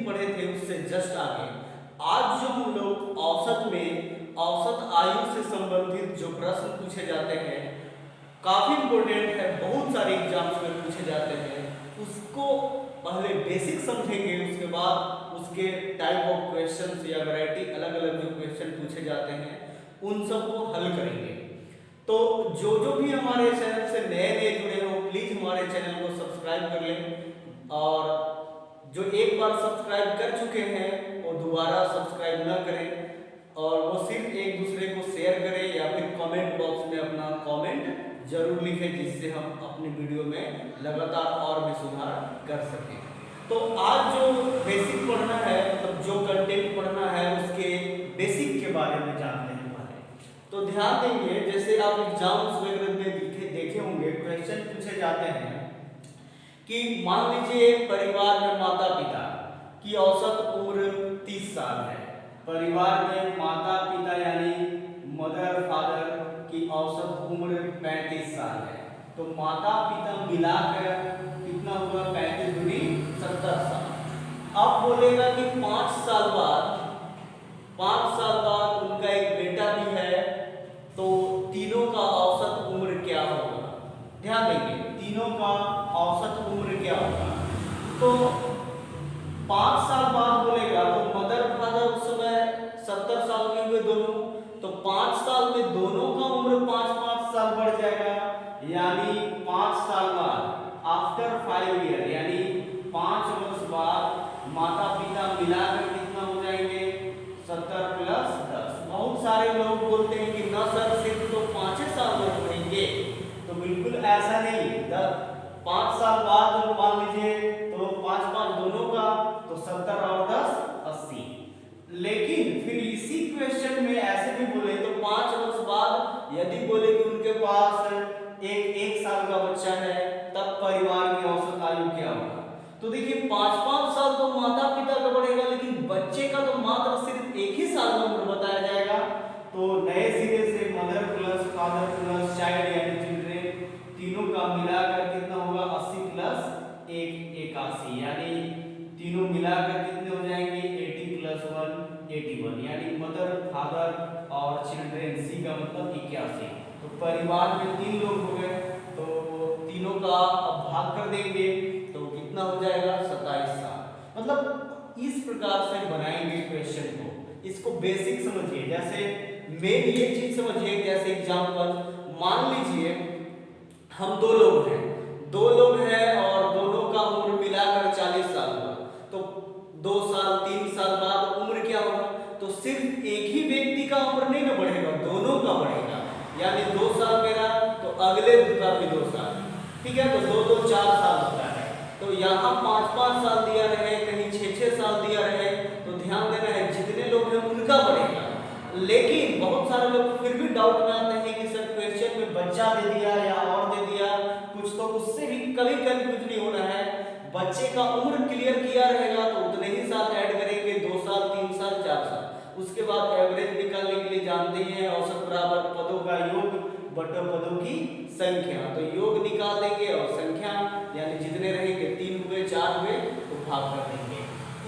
दिन पढ़े थे उससे जस्ट आगे आज जो हम लोग औसत आयु से संबंधित जो प्रश्न पूछे जाते हैं काफी इंपॉर्टेंट है, बहुत सारे एग्जाम्स में पूछे जाते हैं, उसको पहले बेसिक समझेंगे, उसके बाद उसके टाइप ऑफ क्वेश्चंस या वैरायटी अलग अलग जो क्वेश्चन पूछे जाते हैं उन सबको हल करेंगे। तो जो भी हमारे चैनल से नए नए जुड़े हो प्लीज हमारे चैनल को सब्सक्राइब कर लें, और जो एक बार सब्सक्राइब कर चुके हैं वो दोबारा सब्सक्राइब ना करें, और वो सिर्फ एक दूसरे को शेयर करें या फिर कमेंट बॉक्स में अपना कमेंट जरूर लिखें, जिससे हम अपने वीडियो में लगातार और भी सुधार कर सकें। तो आज जो बेसिक पढ़ना है, मतलब जो कंटेंट पढ़ना है उसके बेसिक के बारे में जानते हैं पहले। तो ध्यान देंगे, जैसे आप एग्जाम्स वगैरह में देखे होंगे क्वेश्चन पूछे जाते हैं कि मान लीजिए परिवार में माता पिता की औसत उम्र 30 साल है, परिवार में माता पिता यानी मदर फादर की औसत उम्र 35 साल है, तो माता पिता मिलाकर कितना हुआ, 35 दूनी 70 साल। अब बोलेगा कि 5 साल बाद उनका एक बेटा भी है, तो तीनों का औसत उम्र क्या होगा। ध्यान देंगे, तीनों का औसत उम्र क्या होगा। तो 5 साल बाद बोलेगा तो मदर फादर उस समय 70 साल के हुए दोनों, तो 5 साल में दोनों का उम्र 5-5 साल बढ़ जाएगा, यानी 5 साल बाद आफ्टर 5 ईयर यानी 5 वर्ष बाद माता पिता मिलाकर कितना हो जाएंगे, 70 प्लस 10। बहुत सारे लोग बोलते हैं कि ना सर सिर्फ तो 5 साल में बढ़ेंगे, तो बिल्कुल ऐसा नहीं। 5 साल बाद मान लीजिए तो 5-5 दोनों का, तो 70 और 10 80। लेकिन फिर इसी क्वेश्चन में ऐसे भी बोले तो 5 वर्ष बाद यदि बोले कि उनके पास एक साल का बच्चा है, तब परिवार की औसत आयु क्या होगा। तो देखिए 5-5 साल तो माता पिता का बढ़ेगा, लेकिन बच्चे का तो मात्र सिर्फ 1 ही साल में उम्र बताया जाएगा। तो नए सिरे से mother plus father plus child यानी चिल्ड्रेन तीनों का मिलाकर कितना होगा, 80 प्लस 1 81, यानी तीनों मिलाकर कितने हो जाएंगे, 80 प्लस 1 81, यानी मदर फादर और चिल्ड्रेन सी का मतलब 81। तो परिवार में 3 लोग हो गए, तो तीनों का अब भाग कर देंगे तो कितना हो जाएगा, 27 साल। मतलब इस प्रकार से बनाएंगे क्वेश्चन को, इसको बेसिक समझिए। जैसे मेन ये चीज समझिए, जैसे एग्जांपल मान लीजिए हम दो लोग हैं और दोनों का उम्र मिलाकर 40 साल हुआ, तो 2 साल 3 साल बाद उम्र क्या होगा, तो सिर्फ एक ही व्यक्ति का उम्र नहीं ना बढ़ेगा, दोनों का बढ़ेगा। यानी 2 साल मेरा तो अगले का भी 2 साल, ठीक है, तो 2 4 साल होता है। तो यहाँ 5-5 साल दिया रहे, कहीं 6-6 साल दिया रहे, तो ध्यान देना है जितने लोग हैं उनका बढ़ेगा। लेकिन बहुत सारे लोग फिर भी डाउट में आते हैं कि सर क्वेश्चन में बच्चा दे दिया या और दे दिया कुछ, तो उससे भी कभी कंफ्यूज नहीं होना है। बच्चे का उम्र क्लियर किया रहेगा तो उतने ही साल ऐड करेंगे, 2 साल 3 साल 4 साल। उसके बाद एवरेज निकालने के लिए जानते हैं औसत बराबर पदों का योग बटे पदों की संख्या, तो योग निकाल देंगे और संख्या यानी जितने रहेंगे 3 हुए 4 हुए तो भाग कर देंगे।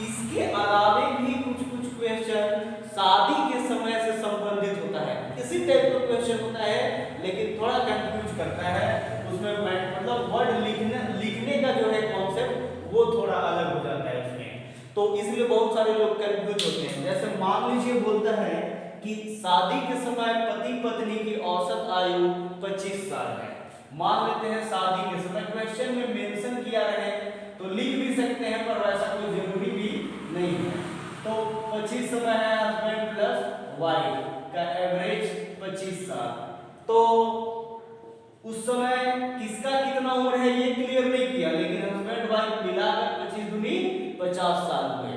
इसके अलावा भी कुछ क्वेश्चन शादी के समय से संबंधित होता है, इसी टाइप का क्वेश्चन होता है, लेकिन थोड़ा कंफ्यूज करता है उसमें, मतलब वर्ड लिखने का जो है कॉन्सेप्ट वो थोड़ा अलग हो जाता है उसमें, तो इसलिए बहुत सारे लोग कंफ्यूज होते हैं। जैसे मान लीजिए बोलता है कि शादी के समय पति पत्नी की औसत आयु 25 साल है, मान लेते हैं शादी के समय, क्वेश्चन में मेंशन किया रहे तो लिख भी सकते हैं, पर वैसा कोई जरूरी भी नहीं है। तो 25 समय है हस्बैंड प्लस वाइफ का एवरेज 25 साल, तो उस समय किसका कितना उम्र है ये क्लियर नहीं किया, लेकिन हस्बैंड वाइफ मिलाकर 25 दूनी 50 साल हुए।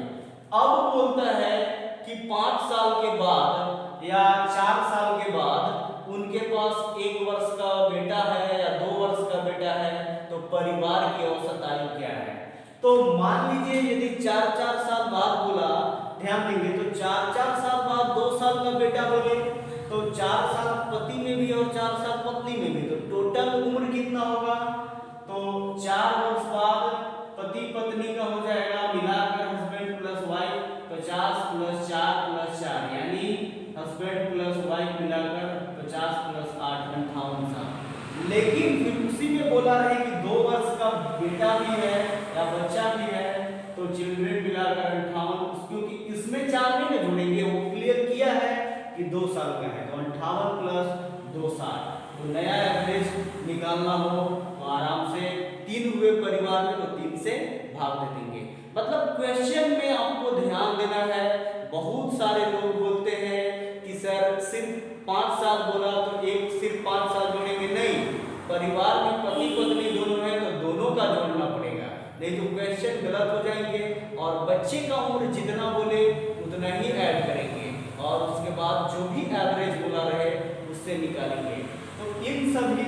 अब बोलता है कि 5 साल के बाद या 4 साल के बाद उनके पास 1 वर्ष का बेटा है या 2 वर्ष का बेटा है, तो परिवार की औसत आयु क्या है। तो मान लीजिए यदि 4-4 साल बाद बोला, ध्यान देंगे तो 4-4 साल बाद 2 साल का बेटा बोले, तो 4 साल पति में भी और 4 साल पत्नी में भी, तो टोटल उम्र कितना होगा, तो 4 वर्ष बाद पति पत्नी का हो जाएगा मिलाकर हस्बैंड प्लस बोला है कि 2 वर्ष का बेटा भी है या बच्चा भी है तो चिल्ड्रेन मिलाकर 58, क्योंकि इसमें 4 महीने जुड़ेंगे, वो क्लियर किया है कि 2 साल का है, तो 58 प्लस 2 साल। तो नया एवरेज निकालना हो तो आराम से 3 हुए परिवार में तो 3 से भाग दे देंगे। मतलब क्वेश्चन में आपको ध्यान देना है। बहुत सारे लोग बोलते हैं कि सर सिर्फ 5 साल बोला तो एक सिर्फ 5 साल जोड़ेंगे, नहीं, परिवार में पति पत्नी दोनों है तो दोनों का जोड़ना पड़ेगा, नहीं तो क्वेश्चन गलत हो जाएंगे। और बच्चे का उम्र जितना बोले उतना ही ऐड करेंगे और उसके बाद जो भी एवरेज बोला रहे उससे निकालेंगे। तो इन सभी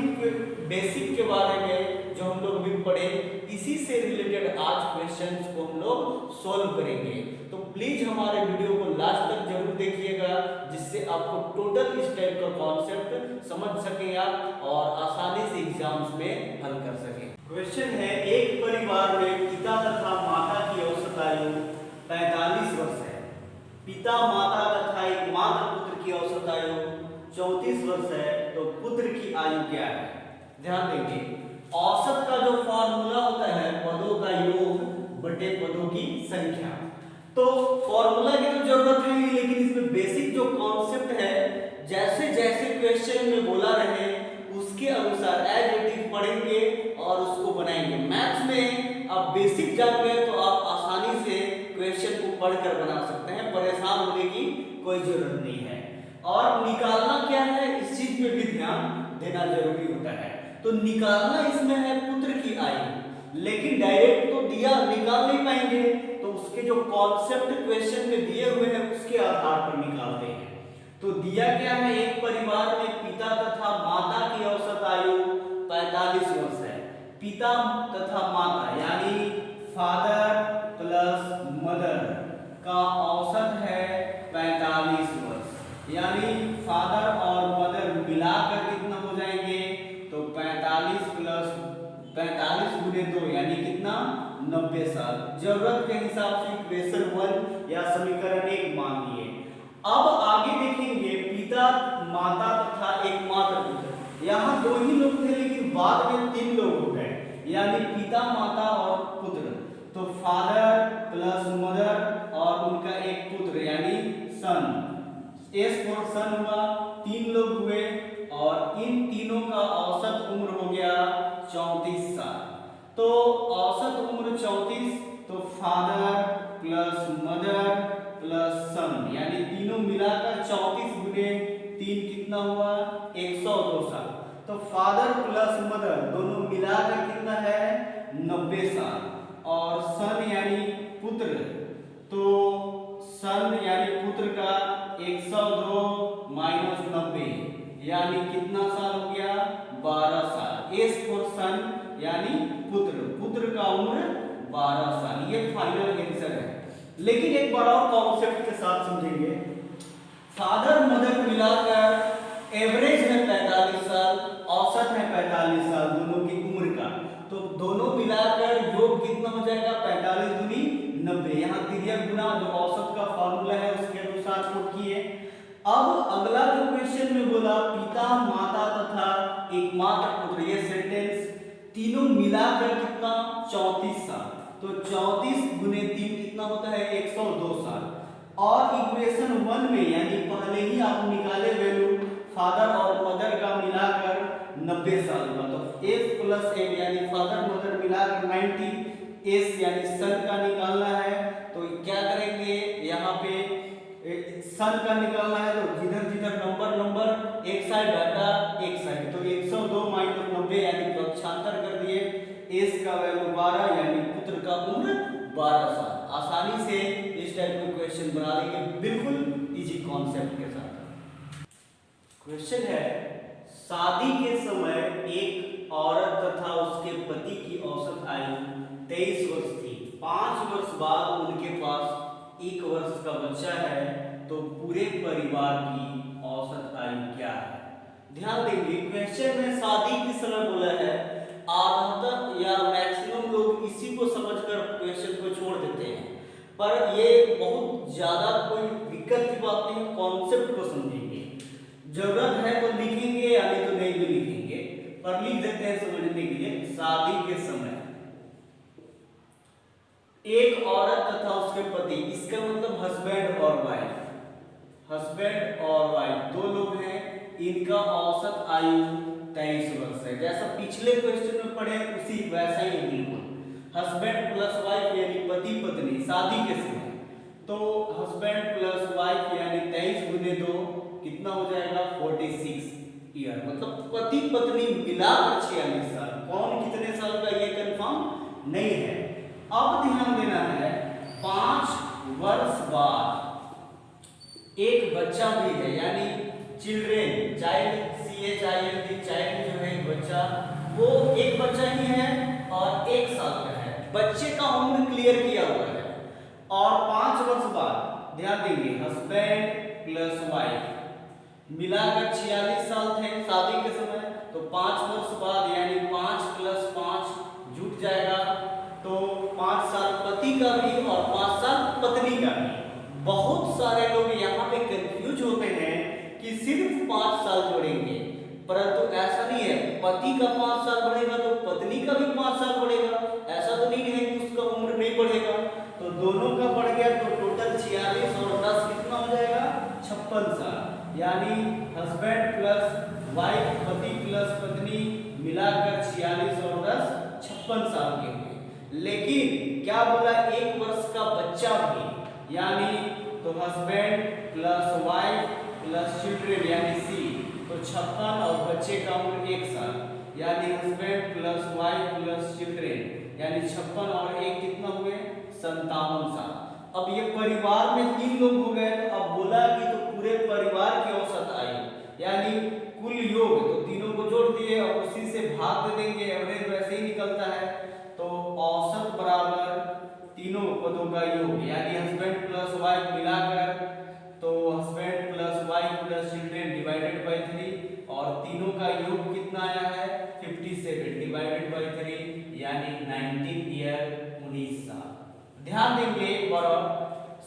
बेसिक के बारे में जो हम लोग भी पढ़े, इसी से रिलेटेड आज क्वेश्चंस को हम लोग सॉल्व करेंगे। तो प्लीज हमारे वीडियो को लास्ट तक जरूर देखिएगा, जिससे आपको टोटल इस टाइप का कॉन्सेप्ट समझ सके आप और आसानी से एग्जाम्स में हल कर सके। क्वेश्चन है, एक परिवार में पिता तथा माता की औसत आयु 45 वर्ष है। पिता, माता तथा एक मात्र पुत्र की औसत आयु 34 वर्ष है, तो पुत्र की आयु क्या है? ध्यान देंगे, औसत का जो फॉर्मूला होता है पदों का योग बटे पदों की संख्या। तो फॉर्मूला की तो जरूरत है, लेकिन इसमें बेसिक जो कॉन्सेप्ट है, जैसे जैसे क्वेश्चन में बोला रहे उसके अनुसार एज इट इज पढ़ेंगे और उसको बनाएंगे। मैथ्स में आप बेसिक जान गए तो आप आसानी से क्वेश्चन को पढ़कर बना सकते हैं, परेशान होने की कोई जरूरत नहीं है। और निकालना क्या है इस चीज में भी ध्यान देना जरूरी होता है। तो निकालना इसमें है पुत्र की आयु, लेकिन डायरेक्ट तो दिया निकाल नहीं पाएंगे, तो उसके जो कॉन्सेप्ट क्वेश्चन में दिए हुए हैं उसके आधार पर निकालते हैं। तो दिया क्या है, एक परिवार में पिता तथा माता की औसत आयु 45 वर्ष है। पिता तथा माता यानी फादर प्लस मदर का औसत है 45 वर्ष, यानी फादर और मदर मिलाकर कितना हो जाएंगे, तो 45 प्लस 45 गुने 2 यानी कितना, 90 साल। जरूरत के हिसाब से इक्वेशन 1 या समीकरण 1 मान लिए। अब आगे देखेंगे, पिता, माता तथा एक मात्र पुत्र। यहाँ 2 ही लोग थे लेकिन बाद में 3 लोग हो गए, यानी पिता, माता और पुत्र। तो फादर प्लस मदर और उनका एक पुत्र यानी सन, एस फॉर सन हुआ, 3 लोग हुए और इन तीनों का औसत उम्र हो गया 34 साल। तो औसत उम्र 34, तो फादर प्लस मदर प्लस सन यानी तीनों मिलाकर 34 गुने 3 कितना हुआ, 102 साल। तो फादर प्लस मदर दोनों मिलाकर कितना है, 90 साल। और सन यानी पुत्र, तो सन यानी पुत्र का 102 माइनस 90 यानी कितना साल हो गया, 12 साल। एस फॉर सन यानी पुत्र, पुत्र का उम्र 12 साल। ये फाइनल आंसर है, लेकिन एक बार और कॉन्सेप्ट के साथ समझेंगे। फादर मदर मिलाकर एवरेज है 45 साल, औसत है 45 साल दोनों की उम्र का, तो दोनों मिलाकर योग कितना हो जाएगा, 45 दूनी 90। यहाँ तिर्यक गुना जो औसत का फॉर्मूला है उसके अनुसार नोट किए। अब अगला जो क्वेश्चन में बोला, पिता, माता तथा एक मात्र पुत्र, ये सेंटेंस तीनों मिलाकर कितना, 34 साल। तो 34 गुने 3 कितना होता है, 102 साल। और इक्वेशन 1 में यानी पहले ही आप निकाले वैल्यू फादर और मदर का मिलाकर 90 साल हुआ, तो एस प्लस एम यानी फादर मदर मिलाकर 90, एस यानी सन का निकालना है। तो क्या करेंगे, यहाँ पे सन का निकालना है तो जिधर जिधर नंबर एक साइड डाटा एक साइड, तो 102 माइनस 90 यानी पक्षांतर कर दिए। एस का वैल्यू 12 यानी पुत्र का उम्र 12 साल। आसानी से इस टाइप के क्वेश्चन बना लेंगे, बिल्कुल इजी कॉन्सेप्ट के साथ। क्वेश्चन है, शादी के समय एक औरत तथा उसके पति की औसत आयु 23 वर्ष थी। 5 वर्ष बाद उनके पास 1 वर्ष का बच्चा है, तो पूरे परिवार की औसत आयु क्या है? ध्यान देंगे, क्वेश्चन में शादी के समय बोला है, आधातः या मैक्सिमम लोग इसी को समझकर क्वेश्चन को छोड़ देते हैं, पर ये बहुत ज्यादा कोई दिक्कत की बात नहीं, कॉन्सेप्ट को समझेंगे। जरूरत है तो लिखेंगे या नहीं तो नहीं भी लिखेंगे। पर लिख देते हैं समझने के लिए। शादी के समय एक औरत तथा उसके पति, इसका मतलब हस्बैंड और वाइफ, हस्बैंड और वाइफ दो लोग हैं, इनका औसत आयु 23 वर्ष है। जैसा पिछले क्वेश्चन में पढ़े उसी वैसा ही बिल्कुल, हस्बैंड प्लस वाइफ यानी पति पत्नी शादी के समय, तो हस्बैंड प्लस वाइफ यानी 23 गुने 2 कितना हो जाएगा 46 ईयर, मतलब पति पत्नी मिलाकर 46 साल। कौन कितने साल का ये कंफर्म नहीं है। अब ध्यान देना है 5 वर्ष बाद एक बच्चा भी है, यानी चिल्ड्रेन, चाइल्ड CHILD, चाइल्ड जो है बच्चा, वो एक बच्चा ही है और 1 साल का है। बच्चे का उम्र क्लियर किया हुआ है और 5 वर्ष बाद ध्यान देंगे हस्बैंड प्लस वाइफ मिलाकर 46 साल थे शादी के समय, तो 5 वर्ष बाद यानी 5 + 5 जुट जाएगा, तो 5 साल पति का भी और 5 साल पत्नी का भी। बहुत सारे लोग यहाँ पे कंफ्यूज होते हैं कि सिर्फ 5 साल जोड़ेंगे, परंतु ऐसा नहीं है। पति का 5 साल बढ़ेगा तो पत्नी का भी 5 साल बढ़ेगा, ऐसा तो नहीं है कि उसका उम्र नहीं बढ़ेगा। तो दोनों का बढ़ गया तो टोटल 46 और 10 कितना हो जाएगा 56 साल, यानी हस्बैंड प्लस वाइफ, पति प्लस पत्नी मिलाकर 46 और 10 56 साल के हुए। लेकिन क्या बोला 1 वर्ष का बच्चा भी, यानी तो husband plus wife plus children यानी C, तो 56 और बच्चे का उम्र 1 साल, यानी husband plus wife plus children यानी 56 और 1 कितना हुए 57 साल। अब ये परिवार में 3 लोग हो गए, तो अब बोला कि तो पूरे परिवार की औसत आयु यानी कुल योग, तो तीनों को जोड़ दिए और उसी से भाग दे देंगे, एवरेज वैसे ही निकलता है। तो औसत बराबर तीनों पदों का योग, यानी हस्बैंड प्लस वाइफ मिलाकर, तो husband plus wife plus children divided by 3, और तीनों का योग कितना आया है 57 डिवाइडेड बाय 3 यानी 19 ईयर 19 साल। ध्यान देंगे एक बार और,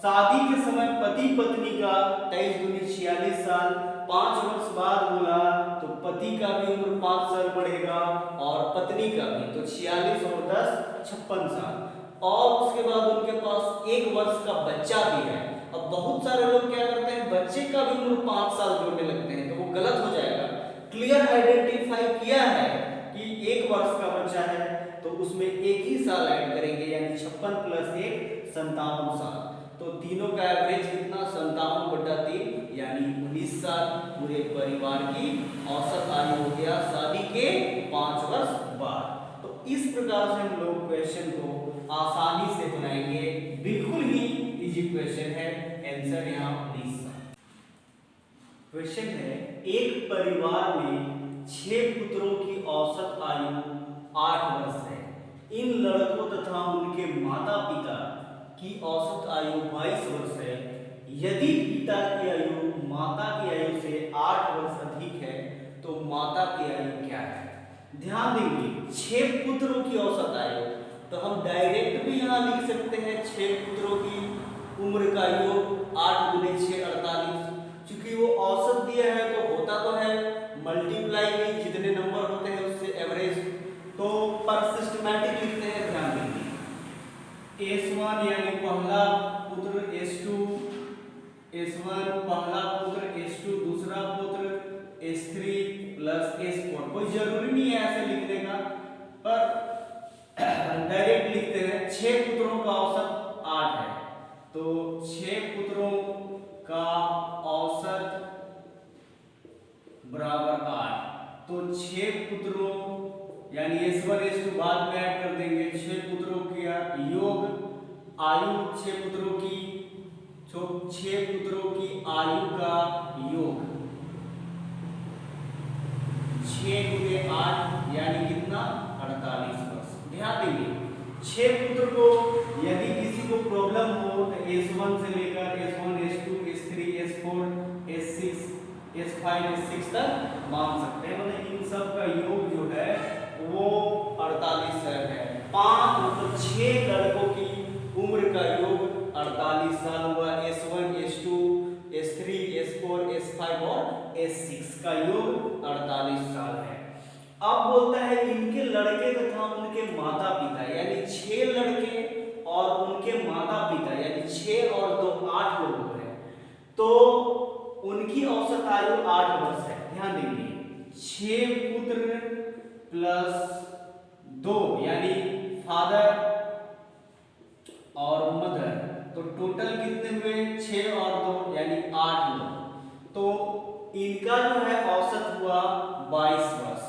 शादी के समय पति पत्नी का 23 गुनी 46 साल, 5 वर्ष बाद बोला तो पति का भी उम्र 5 साल बढ़ेगा और पत्नी का भी, तो 46 और 10 56 साल। और उसके बाद उनके पास 1 वर्ष का बच्चा भी है। अब बहुत सारे लोग क्या करते हैं, बच्चे का भी उम्र 5 साल जोड़ने लगते हैं, तो वो गलत हो जाएगा। क्लियर आइडेंटिफाई किया है कि 1 वर्ष का बच्चा है तो उसमें 1 ही साल ऐड करेंगे, यानी 56 + 1 57 साल। तो तीनों का एवरेज कितना 57/3 यानी 19 साल। पूरे परिवार की औसत आयु हो गया शादी के 5 वर्ष बाद। तो इस प्रकार से हम लोग क्वेश्चन को आसानी से बनाएंगे, बिल्कुल ही इजी क्वेश्चन है। आंसर यहाँ 19 साल। क्वेश्चन है, एक परिवार में 6 पुत्रों की औसत आयु 8 वर्ष है। इन लड़कों तथा उनके माता पिता की औसत आयु 22 वर्ष है। यदि पिता की आयु माता की आयु से 8 वर्ष अधिक है तो माता की आयु क्या है? ध्यान देंगे 6 पुत्रों की औसत आयु, तो हम डायरेक्ट भी यहाँ लिख सकते हैं 6 पुत्रों की उम्र का योग 8 × 6 48। क्योंकि वो औसत दिया है तो होता तो है मल्टीप्लाई में जितने नंबर होते हैं उससे एवरेज, तो पर सिस्टमैटिक लिखते हैं। ध्यान देंगे S1 यानी पहला पुत्र, S2 S1 पहला पुत्र, S2 दूसरा पुत्र, S3 + S4। कोई जरूरी नहीं है ऐसे लिखने का, पर डायरेक्ट लिखते हैं। 6 पुत्रों का औसत 8 है, तो 6 पुत्रों का औसत बराबर 8, तो 6 पुत्रों यानी S1 S2 बाद में ऐड कर देंगे। 6 पुत्रों का योग आयु, 6 पुत्रों की 6 पुत्रों की आयु का योग 6 × 8 यानी कितना 48 वर्ष। ध्यान देंगे 6 पुत्र को यदि किसी को प्रॉब्लम हो तो S1 से लेकर S1 S2 S3 S4 S6 S5 S6 तक मान सकते हैं। मतलब इन सब का योग जो है वो 48 है। 5 मतलब 6 लड़कों की उम्र का योग 48 साल हुआ। S1 S2 S3 S4 S5 और S6 का योग 48 साल है। अब है इनके लड़के तथा उनके माता पिता, यानी 6 लड़के और उनके माता पिता, यानी 6 और 2 8 लोग हैं, तो उनकी औसत आयु 8 वर्ष है। ध्यान देंगे 6 पुत्र प्लस 2 यानी फादर और मदर, तो टोटल कितने हुए 6 और 2 यानी 8 लोग, तो इनका जो है औसत हुआ 22 वर्ष।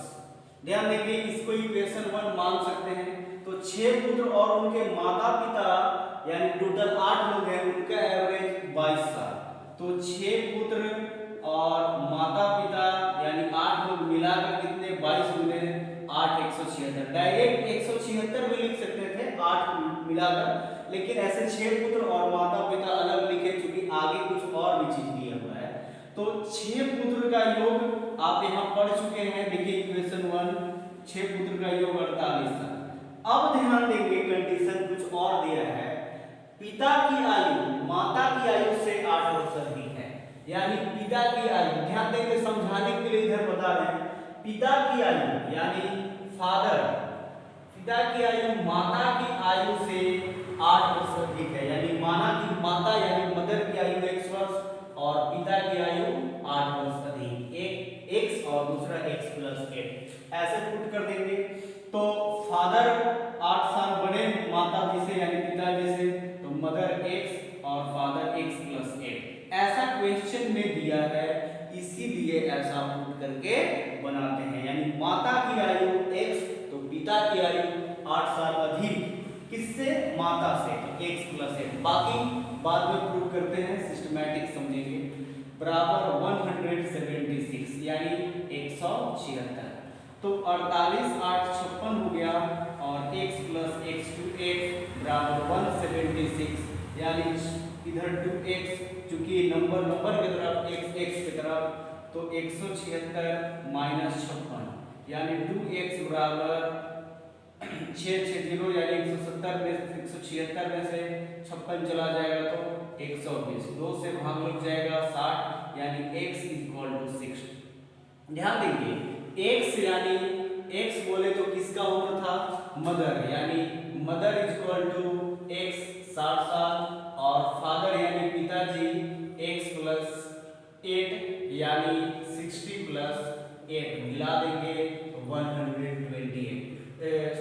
ध्यान देंगे इसको इक्वेशन 1 मान सकते हैं। तो 6 पुत्र और उनके माता पिता यानी टोटल 8 लोग हैं, उनका एवरेज 22 साल। तो 6 पुत्र और माता पिता यानी 8 लोग मिलाकर कितने 22 गुने 8 176। डायरेक्ट 176 भी लिख सकते थे 8 मिलाकर, लेकिन ऐसे 6 पुत्र और माता पिता अलग लिखे क्योंकि आगे कुछ और भी चीज दिया हुआ है। तो 6 पुत्र का योग आप यहाँ पढ़ चुके हैं, देखिए इक्वेशन 1, 6 पुत्र का योग 48 साल। अब ध्यान देंगे कंडीशन कुछ और दिया है, पिता की आयु माता की आयु से 8 वर्ष अधिक है, यानी पिता की आयु, ध्यान देंगे समझाने के लिए इधर बता रहे हैं, पिता की आयु यानी फादर, पिता की आयु माता की आयु से 8 वर्ष अधिक है, यानी माता यानी मदर की आयु 1 वर्ष और पिता की आयु 8 वर्ष अधिक, एक x और दूसरा x प्लस 8 ऐसे पुट कर देंगे। तो फादर 8 साल बड़े माता जी से यानी पिता जी से, तो मदर x और फादर x प्लस 8 ऐसा क्वेश्चन में दिया है, इसीलिए ऐसा पुट करके बनाते हैं, यानी माता की आयु x तो पिता की आयु 8 साल अधिक, किससे माता से, तो x प्लस 8, बाकी बाद में प्रूव करते हैं, सिस्टमैटिक समझेंगे, बराबर 176 यानी 176। तो 48 8 56 हो गया और x प्लस x टू 8 बराबर 176, यानी इधर 2x चूंकि नंबर की तरफ x की तरफ, तो 176 माइनस 56 यानी 2x बराबर 660 यानी 170 में 176 में से 56 चला जाएगा तो 120, 2 से भाग लग जाएगा 60 यानी x इक्वल टू 60। ध्यान देंगे x यानी x बोले तो किसका उम्र था, मदर, यानी मदर इक्वल टू x 60 साल और फादर यानी पिताजी x प्लस 8 यानी 60 प्लस 8 मिला देंगे 128,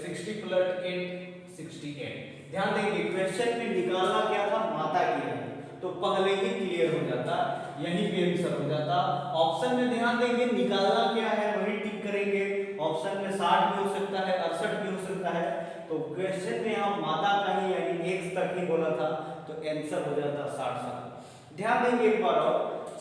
60 प्लस 8 68। ध्यान देंगे क्वेश्चन में निकालना क्या था, माता की आयु, तो पहले ही क्लियर हो जाता, यहीं पे आंसर हो जाता। ऑप्शन में ध्यान देंगे निकालना क्या है वही टिक करेंगे, ऑप्शन में 60 भी हो सकता है 68 भी हो सकता है, तो क्वेश्चन में हम माता का ही यानी x तक ही बोला था, तो आंसर हो जाता 60 साल। ध्यान देंगे एक बार और,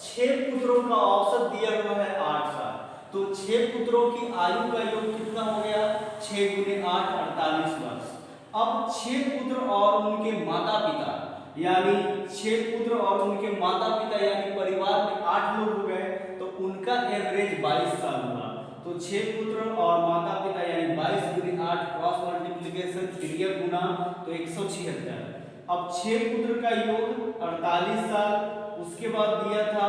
6 पुत्रों का औसत दिया हुआ है 8 साल, तो 6 पुत्रों की आयु का योग कितना हो गया, 6 गुने 8 48 वर्ष। अब 6 पुत्र और उनके माता पिता यानी 6 पुत्र और उनके माता पिता यानी परिवार में 8 लोग हो गए, तो उनका एवरेज 22 साल हुआ। तो 6 पुत्र और माता पिता यानी 22 गुने 8 क्रॉस मल्टीप्लिकेशन क्रिया गुना तो 176। अब 6 पुत्र का योग 48 साल, उसके बाद दिया था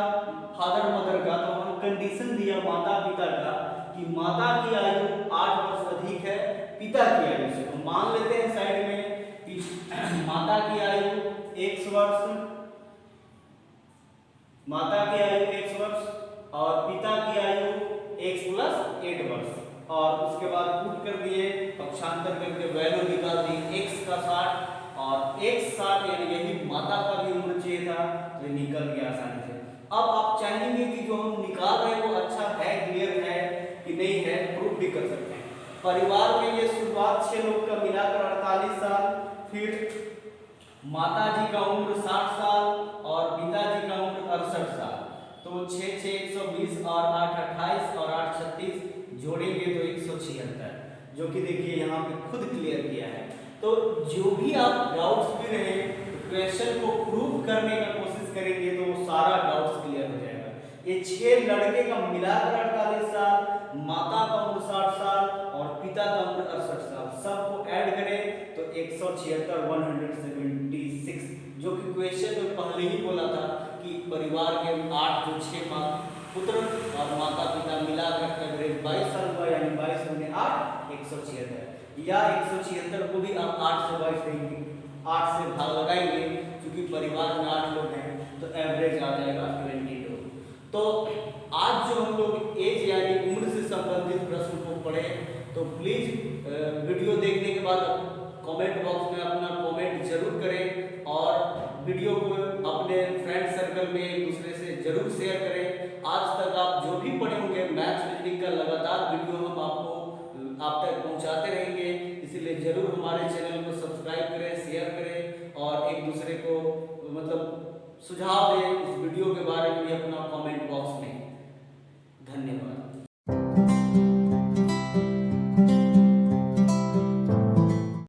फादर मदर का, तो हम कंडीशन दिया माता पिता का कि माता की आयु 8 वर्ष अधिक है पिता की आयु से, तो मान लेते हैं साइड में माता की आयु x वर्ष, माता की आयु x वर्ष और पिता की आयु x प्लस 8 वर्ष, और उसके बाद पुट कर दिए पक्षांतर करके वैल्यू निकाल दी x का 60 और x 60 यानी यही माता का भी उम्र चाहिए था, तो निकल गया आसानी से। अब आप चाहेंगे कि जो हम निकाल रहे हैं वो अच्छा है, क्लियर है कि नहीं है, प्रूफ भी कर सकते हैं। परिवार में ये शुरुआत 6 लोग का मिलाकर 48 साल, फिर माता जी का उम्र 60 साल और पिताजी का उम्र 68 साल, तो 6 6 120 और 8 28 और 8 36 जोड़ेंगे तो 176, जो कि देखिए यहाँ पे खुद क्लियर किया है। तो जो भी आप डाउट्स भी रहे क्वेश्चन को प्रूव करने का कोशिश करेंगे तो वो सारा डाउट्स क्लियर हो जाएगा। ये 6 लड़के का मिलाकर 48 साल, माता का उम्र 60 साल और पिता का उम्र 68 साल, सबको ऐड करें तो 176 176, जो कि क्वेश्चन में पहले ही बोला था कि परिवार के 8 जो 6 पुत्र और माता पिता मिलाकर एवरेज 22 साल हुआ, यानी 22 गुने 8 176 या 176 को भी आप 8 से 22 देंगे, 8 से भाग लगाएंगे क्योंकि परिवार में 8 लोग हैं तो एवरेज आ जाएगा 22। तो आज जो हम लोग एज यानी उम्र से संबंधित प्रश्न को पढ़े, तो प्लीज वीडियो देखने के बाद कमेंट बॉक्स में अपना कमेंट जरूर करें और वीडियो को अपने फ्रेंड सर्कल में एक दूसरे से जरूर शेयर करें। आज तक आप जो भी पढ़े होंगे मैथ्स रीजनिंग का लगातार वीडियो हम आपको आप तक पहुंचाते रहेंगे, इसलिए जरूर हमारे चैनल को सब्सक्राइब करें, शेयर करें और एक दूसरे को मतलब सुझाव दें इस वीडियो के बारे में भी अपना कमेंट बॉक्स में।